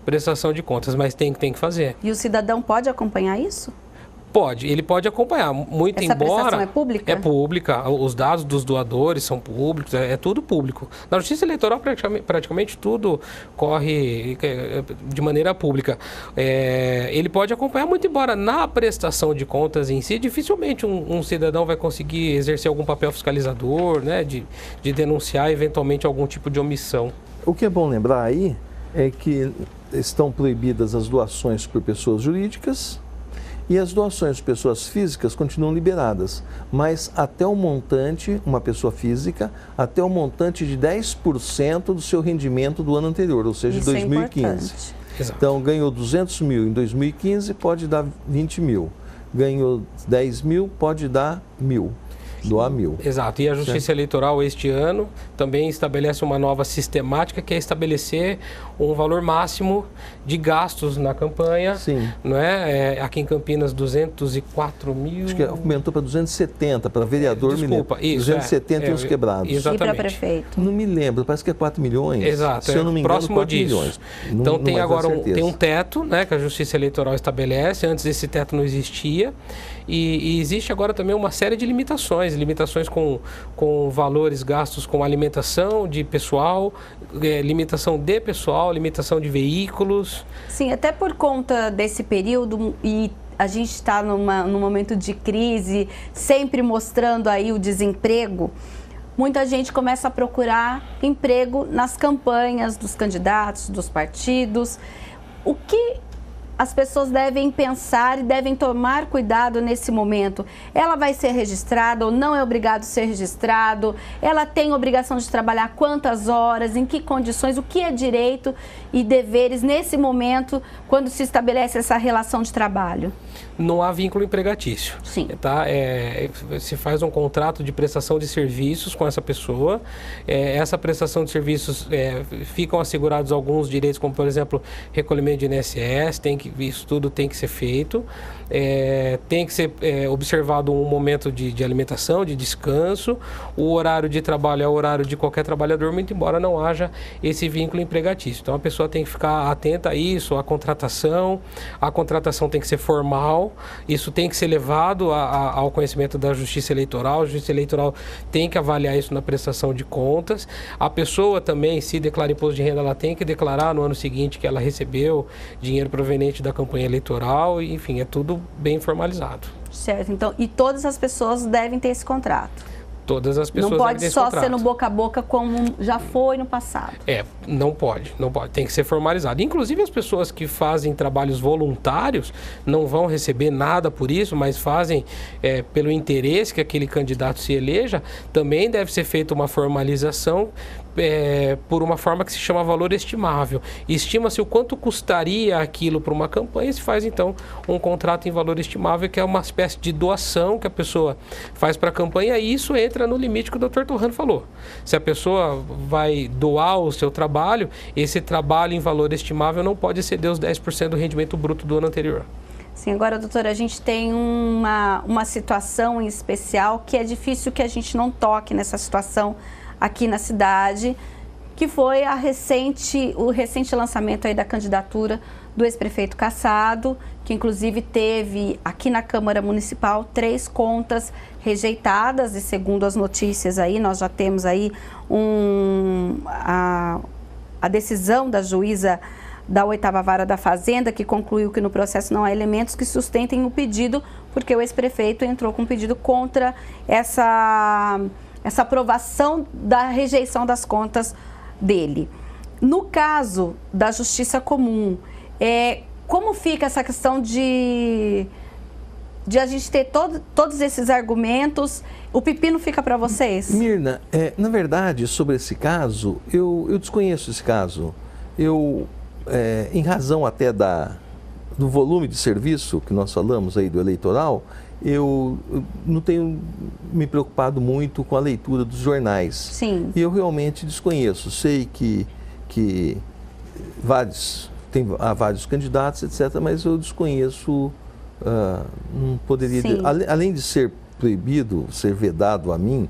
prestação de contas, mas tem que fazer. E o cidadão pode acompanhar isso? Pode, ele pode acompanhar, muito embora... Essa prestação é pública? É pública, os dados dos doadores são públicos, é tudo público. Na Justiça Eleitoral praticamente tudo corre de maneira pública. Ele pode acompanhar, muito embora na prestação de contas em si, dificilmente um cidadão vai conseguir exercer algum papel fiscalizador, né, de denunciar eventualmente algum tipo de omissão. O que é bom lembrar aí é que estão proibidas as doações por pessoas jurídicas, e as doações de pessoas físicas continuam liberadas, mas até o montante, uma pessoa física, até o montante de 10% do seu rendimento do ano anterior, ou seja, de 2015. Então, ganhou 200 mil em 2015, pode dar 20 mil. Ganhou 10 mil, pode dar 1.000. Doar 1.000. Exato. E a Justiça Eleitoral este ano também estabelece uma nova sistemática, que é estabelecer um valor máximo de gastos na campanha. Sim. Não é? Aqui em Campinas, 204 mil... Acho que aumentou para 270, para vereador mineiro. Desculpa, isso. 270 e uns quebrados. Exatamente. E para prefeito? Não me lembro, parece que é 4 milhões. Exato. Se eu não me engano, próximo 4 disso. milhões. Então tem agora tem um teto, né, que a Justiça Eleitoral estabelece. Antes esse teto não existia. E existe agora também uma série de limitações com valores gastos com alimentação de pessoal, limitação de pessoal, limitação de veículos. Sim, até por conta desse período, e a gente está num momento de crise, sempre mostrando aí o desemprego, muita gente começa a procurar emprego nas campanhas dos candidatos, dos partidos. O que as pessoas devem pensar e devem tomar cuidado nesse momento? Ela vai ser registrada ou não é obrigado a ser registrado? Ela tem obrigação de trabalhar quantas horas, em que condições, o que é direito e deveres nesse momento, quando se estabelece essa relação de trabalho? Não há vínculo empregatício. Sim. Tá? Se faz um contrato de prestação de serviços com essa pessoa. Essa prestação de serviços ficam assegurados alguns direitos, como, por exemplo, recolhimento de INSS, isso tudo tem que ser feito. Tem que ser observado um momento de alimentação, de descanso. O horário de trabalho é o horário de qualquer trabalhador, muito embora não haja esse vínculo empregatício. Então, a pessoa tem que ficar atenta a isso, a contratação tem que ser formal, isso tem que ser levado ao conhecimento da Justiça Eleitoral. A Justiça Eleitoral tem que avaliar isso na prestação de contas. A pessoa também, se declara imposto de renda, ela tem que declarar no ano seguinte que ela recebeu dinheiro proveniente da campanha eleitoral, e, enfim, é tudo bem formalizado. Certo, então, e todas as pessoas devem ter esse contrato? Todas as pessoas não pode devem ter só esse contrato. ser no boca a boca como já foi no passado. Não pode. Tem que ser formalizado. Inclusive as pessoas que fazem trabalhos voluntários não vão receber nada por isso, mas fazem pelo interesse que aquele candidato se eleja, também deve ser feita uma formalização por uma forma que se chama valor estimável. Estima-se o quanto custaria aquilo para uma campanha, se faz então um contrato em valor estimável, que é uma espécie de doação que a pessoa faz para a campanha, e isso entra no limite que o Dr. Torrano falou. Se a pessoa vai doar o seu trabalho, esse trabalho em valor estimável não pode exceder os 10% do rendimento bruto do ano anterior. Sim, agora, doutora, a gente tem uma situação em especial que é difícil que a gente não toque nessa situação aqui na cidade, que foi o recente lançamento aí da candidatura do ex-prefeito Cassado, que inclusive teve aqui na Câmara Municipal 3 contas rejeitadas, e segundo as notícias aí, nós já temos aí a decisão da juíza da 8ª Vara da Fazenda, que concluiu que no processo não há elementos que sustentem o pedido, porque o ex-prefeito entrou com um pedido contra essa aprovação da rejeição das contas dele. No caso da Justiça Comum, como fica essa questão de a gente ter todos esses argumentos? O pepino fica para vocês? Mirna, na verdade, sobre esse caso, eu desconheço esse caso. Em razão até do volume de serviço que nós falamos aí do eleitoral, eu não tenho me preocupado muito com a leitura dos jornais. Sim. E eu realmente desconheço. Sei que há vários candidatos, etc., mas eu desconheço, não poderia... Além de ser proibido, ser vedado a mim,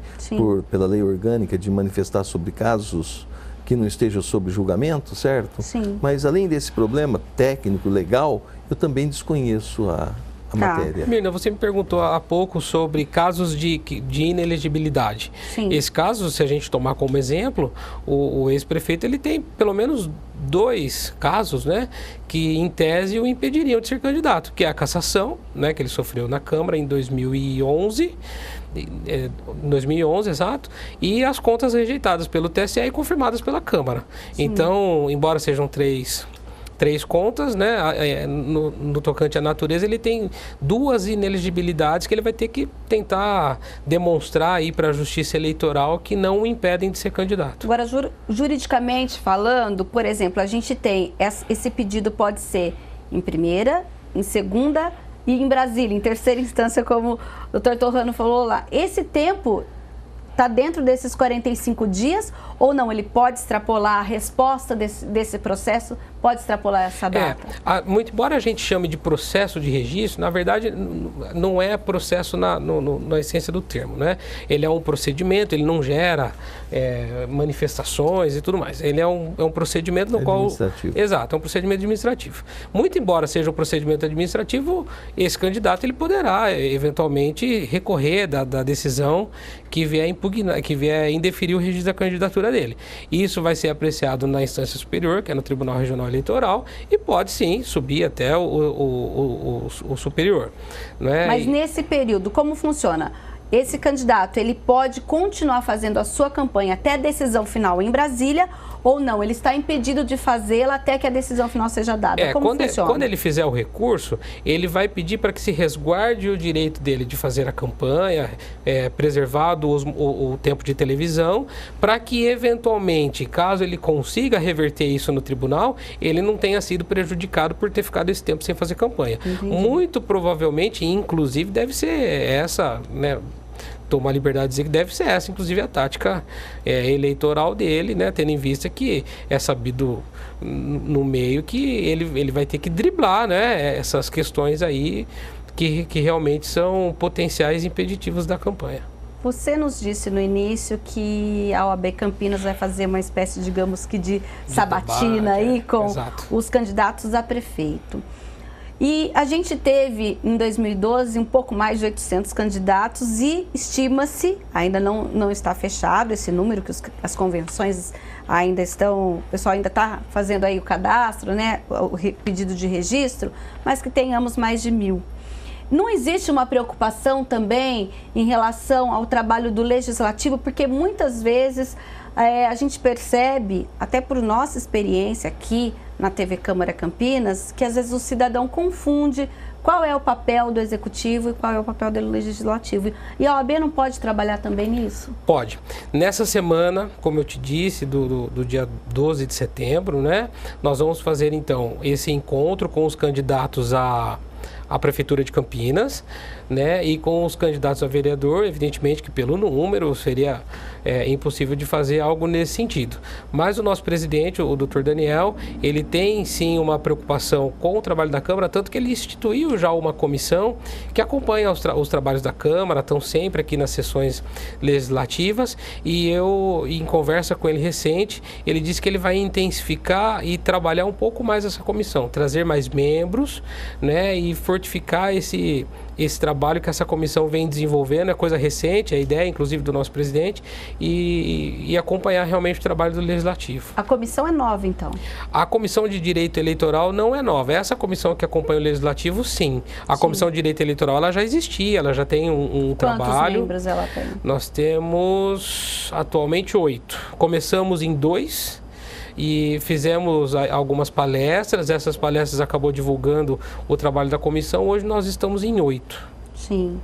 pela lei orgânica de manifestar sobre casos que não estejam sob julgamento, certo? Sim. Mas além desse problema técnico, legal, eu também desconheço a matéria. Mirna, você me perguntou há pouco sobre casos de inelegibilidade. Sim. Esse caso, se a gente tomar como exemplo, o ex-prefeito ele tem pelo menos 2 casos, né, que em tese o impediriam de ser candidato, que é a cassação, né, que ele sofreu na Câmara em 2011, exato, e as contas rejeitadas pelo TSE e confirmadas pela Câmara. Sim. Então, embora sejam 3 contas, né? No tocante à natureza, ele tem 2 inelegibilidades que ele vai ter que tentar demonstrar aí para a Justiça Eleitoral que não o impedem de ser candidato. Agora, juridicamente falando, por exemplo, a gente tem esse pedido pode ser em primeira, em segunda e em Brasília, em terceira instância, como o Dr. Torrano falou lá. Esse tempo está dentro desses 45 dias ou não? Ele pode extrapolar a resposta desse processo? Pode extrapolar essa data? Muito embora a gente chame de processo de registro, na verdade não é processo na essência do termo, né? Ele é um procedimento, ele não gera manifestações e tudo mais. Ele é um procedimento no qual... Exato, é um procedimento administrativo. Muito embora seja um procedimento administrativo, esse candidato ele poderá eventualmente recorrer da decisão que vier indeferir o registro da candidatura dele. Isso vai ser apreciado na instância superior, que é no Tribunal Regional Eleitoral, e pode sim subir até o superior. Né? Mas nesse período, como funciona? Esse candidato, ele pode continuar fazendo a sua campanha até a decisão final em Brasília ou não? Ele está impedido de fazê-la até que a decisão final seja dada. Como funciona? Quando ele fizer o recurso, ele vai pedir para que se resguarde o direito dele de fazer a campanha, preservado o tempo de televisão, para que eventualmente, caso ele consiga reverter isso no tribunal, ele não tenha sido prejudicado por ter ficado esse tempo sem fazer campanha. Entendi. Muito provavelmente, inclusive, deve ser essa, né? Tomar liberdade de dizer que deve ser essa, inclusive, a tática eleitoral dele, né? Tendo em vista que é sabido no meio que ele vai ter que driblar, né? Essas questões aí que realmente são potenciais impeditivos da campanha. Você nos disse no início que a OAB Campinas vai fazer uma espécie, digamos que de sabatina debate, aí com exato. Os candidatos a prefeito. E a gente teve, em 2012, um pouco mais de 800 candidatos e estima-se, ainda não está fechado esse número, que as convenções ainda estão, o pessoal ainda está fazendo aí o cadastro, né, o pedido de registro, mas que tenhamos mais de 1.000. Não existe uma preocupação também em relação ao trabalho do legislativo, porque muitas vezes a gente percebe, até por nossa experiência aqui na TV Câmara Campinas, que às vezes o cidadão confunde qual é o papel do executivo e qual é o papel do legislativo. E a OAB não pode trabalhar também nisso? Pode. Nessa semana, como eu te disse, do dia 12 de setembro, né, nós vamos fazer então esse encontro com os candidatos à Prefeitura de Campinas, né, e com os candidatos a vereador. Evidentemente que pelo número seria impossível de fazer algo nesse sentido. Mas o nosso presidente, o Dr. Daniel, ele tem sim uma preocupação com o trabalho da Câmara, tanto que ele instituiu já uma comissão que acompanha os trabalhos da Câmara, estão sempre aqui nas sessões legislativas, e eu, em conversa com ele recente, ele disse que ele vai intensificar e trabalhar um pouco mais essa comissão, trazer mais membros, né, e fortificar esse trabalho que essa comissão vem desenvolvendo. É coisa recente, a ideia inclusive do nosso presidente, e acompanhar realmente o trabalho do Legislativo. A comissão é nova, então? A Comissão de Direito Eleitoral não é nova. Essa comissão que acompanha o Legislativo, sim. A Comissão de Direito Eleitoral, ela já existia, ela já tem um trabalho. Quantos membros ela tem? Nós temos atualmente 8. Começamos em 2. E fizemos algumas palestras, essas palestras acabou divulgando o trabalho da comissão. Hoje nós estamos em 8. Sim.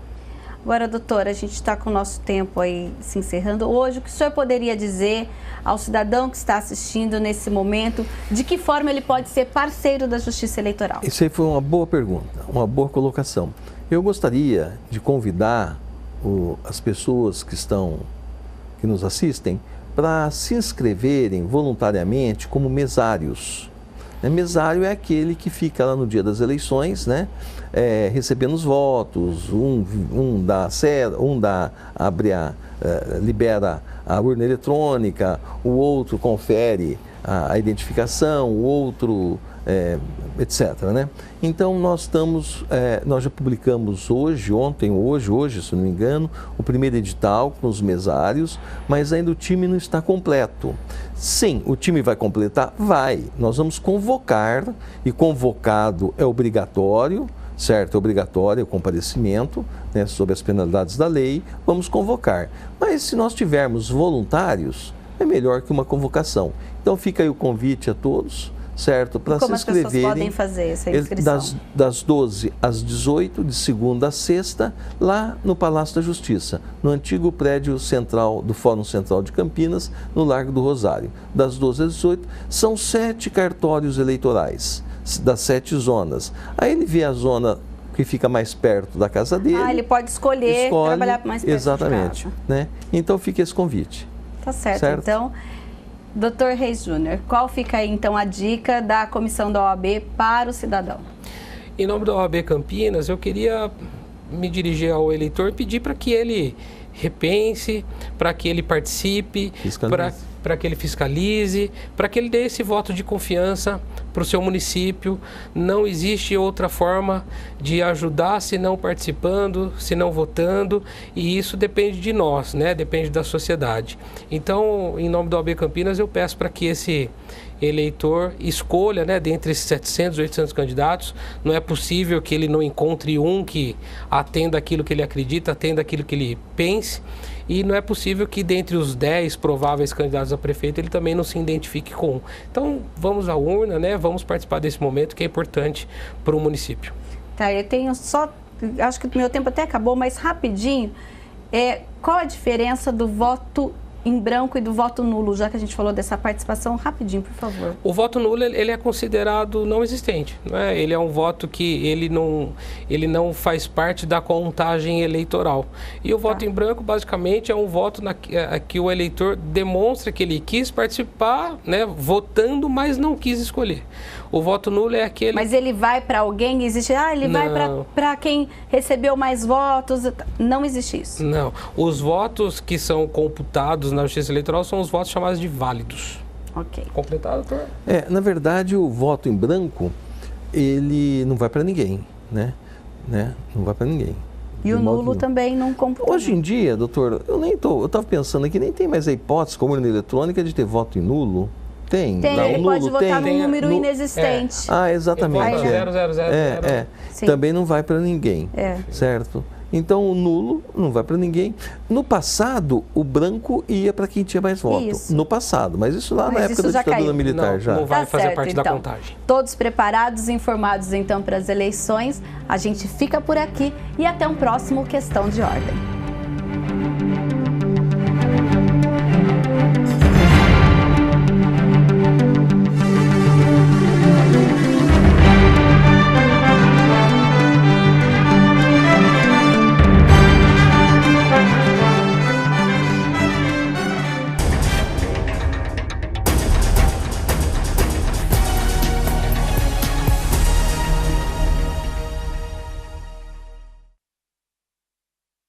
Agora, doutora, a gente está com o nosso tempo aí se encerrando. Hoje, o que o senhor poderia dizer ao cidadão que está assistindo nesse momento, de que forma ele pode ser parceiro da Justiça Eleitoral? Isso aí foi uma boa pergunta, uma boa colocação. Eu gostaria de convidar as pessoas que nos assistem para se inscreverem voluntariamente como mesários. Mesário é aquele que fica lá no dia das eleições, né, recebendo os votos, libera a urna eletrônica, o outro confere a identificação, o outro etc, né? Então nós já publicamos hoje, se não me engano, o primeiro edital com os mesários, mas ainda o time não está completo. Sim, o time vai completar? Vai. Nós vamos convocar, e convocado é obrigatório, certo? É obrigatório o comparecimento, né, sob as penalidades da lei, vamos convocar. Mas se nós tivermos voluntários, é melhor que uma convocação. Então fica aí o convite a todos, certo? Para se inscreverem. Como as pessoas podem fazer essa inscrição? Das 12 às 18, de segunda a sexta, lá no Palácio da Justiça, no antigo prédio central do Fórum Central de Campinas, no Largo do Rosário. Das 12 às 18, são 7 cartórios eleitorais, das 7 zonas. Aí ele vê a zona que fica mais perto da casa dele. Ele pode escolhe trabalhar mais perto exatamente, de casa. Né? Então fica esse convite. Tá certo. Então, Dr. Reis Júnior, qual fica aí então a dica da comissão da OAB para o cidadão? Em nome da OAB Campinas, eu queria me dirigir ao eleitor e pedir para que ele repense, para que ele participe, para que ele fiscalize, para que ele dê esse voto de confiança para o seu município. Não existe outra forma de ajudar se não participando, se não votando, e isso depende de nós, né? Depende da sociedade. Então, em nome da OAB Campinas, eu peço para que esse eleitor escolha, né, dentre esses 700, 800 candidatos. Não é possível que ele não encontre um que atenda aquilo que ele acredita, atenda aquilo que ele pense, e não é possível que dentre os 10 prováveis candidatos a prefeito ele também não se identifique com um. Então vamos à urna, né, vamos participar desse momento que é importante para o município. Tá, eu tenho só, acho que o meu tempo até acabou, mas rapidinho, qual a diferença do voto em branco e do voto nulo, já que a gente falou dessa participação, rapidinho, por favor. O voto nulo, ele é considerado não existente, né? Ele é um voto que ele não faz parte da contagem eleitoral. E o voto em branco, basicamente, é um voto que o eleitor demonstra que ele quis participar, né, votando, mas não quis escolher. O voto nulo é aquele... Mas ele vai para alguém, existe... ele vai para quem recebeu mais votos, não existe isso? Não. Os votos que são computados na Justiça Eleitoral são os votos chamados de válidos. Ok. Completado, doutor? Na verdade, o voto em branco, ele não vai para ninguém, né? Não vai para ninguém. E o nulo também não computa. Hoje em dia, doutor, eu estava pensando aqui, nem tem mais a hipótese, como urna eletrônica, de ter voto em nulo. Tem. Ele pode votar num número no... inexistente. Exatamente. 000. Também não vai para ninguém, certo? Então o nulo não vai para ninguém. No passado, o branco ia para quem tinha mais voto. Isso. No passado, mas isso lá na época da ditadura militar já. Não vai fazer parte da então. contagem. Todos preparados, informados então para as eleições. A gente fica por aqui e até um próximo Questão de Ordem.